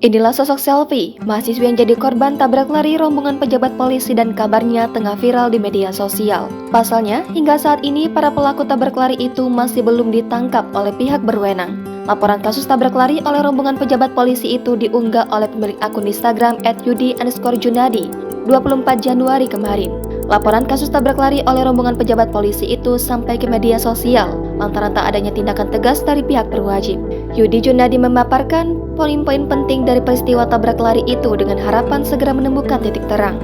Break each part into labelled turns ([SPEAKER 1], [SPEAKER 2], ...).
[SPEAKER 1] Inilah sosok Selfie, mahasiswa yang jadi korban tabrak lari rombongan pejabat polisi dan kabarnya tengah viral di media sosial. Pasalnya, hingga saat ini para pelaku tabrak lari itu masih belum ditangkap oleh pihak berwenang. Laporan kasus tabrak lari oleh rombongan pejabat polisi itu diunggah oleh pemilik akun Instagram @yudi_junadi 24 Januari kemarin. Laporan kasus tabrak lari oleh rombongan pejabat polisi itu sampai ke media sosial lantaran tak adanya tindakan tegas dari pihak berwajib. Yudi Junadi memaparkan poin-poin penting dari peristiwa tabrak lari itu dengan harapan segera menemukan titik terang.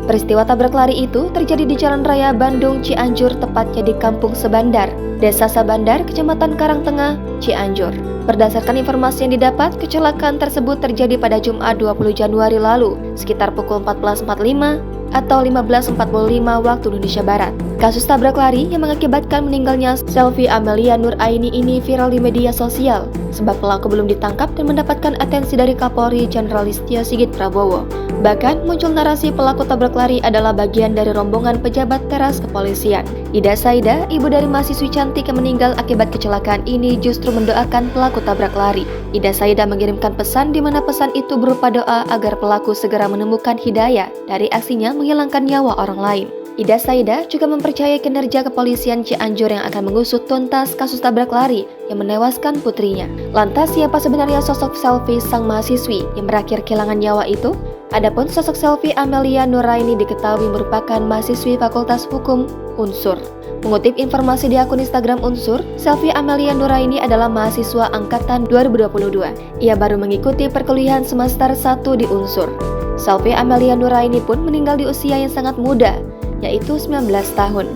[SPEAKER 1] Peristiwa tabrak lari itu terjadi di Jalan Raya Bandung Cianjur, tepatnya di Kampung Sebandar, Desa Sabandar, Kecamatan Karangtengah, Cianjur. Berdasarkan informasi yang didapat, kecelakaan tersebut terjadi pada Jumat 20 Januari lalu, sekitar pukul 14.45 atau 15.45 waktu Indonesia Barat. Kasus tabrak lari yang mengakibatkan meninggalnya Selfie Amelia Nuraini ini viral di media sosial, sebab pelaku belum ditangkap dan mendapatkan atensi dari Kapolri Jenderal Listio Sigit Prabowo. Bahkan muncul narasi pelaku tabrak lari adalah bagian dari rombongan pejabat teras kepolisian. Ida Saida, ibu dari mahasiswi cantik yang meninggal akibat kecelakaan ini, justru mendoakan pelaku tabrak lari. Ida Saida mengirimkan pesan di mana pesan itu berupa doa agar pelaku segera menemukan hidayah dari aksinya menghilangkan nyawa orang lain. Ida Saida juga mempercayai kinerja kepolisian Cianjur yang akan mengusut tuntas kasus tabrak lari yang menewaskan putrinya. Lantas siapa sebenarnya sosok Selfie sang mahasiswi yang berakhir kehilangan nyawa itu? Adapun sosok Selfie Amelia Nuraini diketahui merupakan mahasiswi Fakultas Hukum Unsur. Mengutip informasi di akun Instagram Unsur, Selfie Amelia Nuraini adalah mahasiswa angkatan 2022. Ia baru mengikuti perkuliahan semester 1 di Unsur. Selfie Amelia Nuraini pun meninggal di usia yang sangat muda, yaitu 19 tahun.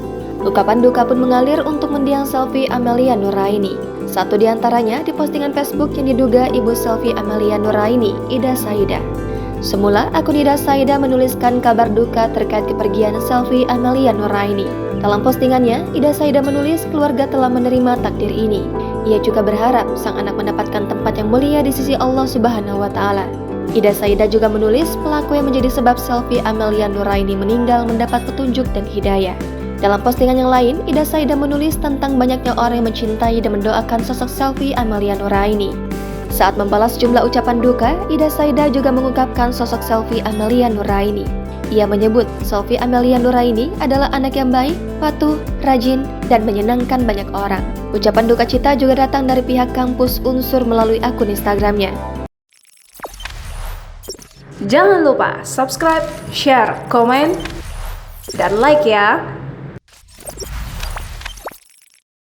[SPEAKER 1] Ungkapan duka pun mengalir untuk mendiang Selfie Amelia Nuraini. Satu di antaranya di postingan Facebook yang diduga ibu Selfie Amelia Nuraini, Ida Saida. Semula, akun Ida Saida menuliskan kabar duka terkait kepergian Selfie Amelia Nuraini. Dalam postingannya, Ida Saida menulis keluarga telah menerima takdir ini. Ia juga berharap sang anak mendapatkan tempat yang mulia di sisi Allah Subhanahu wa Ta'ala. Ida Saida juga menulis pelaku yang menjadi sebab Selfie Amelia Nuraini meninggal mendapat petunjuk dan hidayah. Dalam postingan yang lain, Ida Saida menulis tentang banyaknya orang yang mencintai dan mendoakan sosok Selfie Amelia Nuraini. Saat membalas jumlah ucapan duka, Ida Saida juga mengungkapkan sosok Selfie Amelia Nuraini. Ia menyebut Selfie Amelia Nuraini adalah anak yang baik, patuh, rajin, dan menyenangkan banyak orang. Ucapan duka cita juga datang dari pihak kampus Unsur melalui akun Instagramnya.
[SPEAKER 2] Jangan lupa subscribe, share, komen, dan like ya!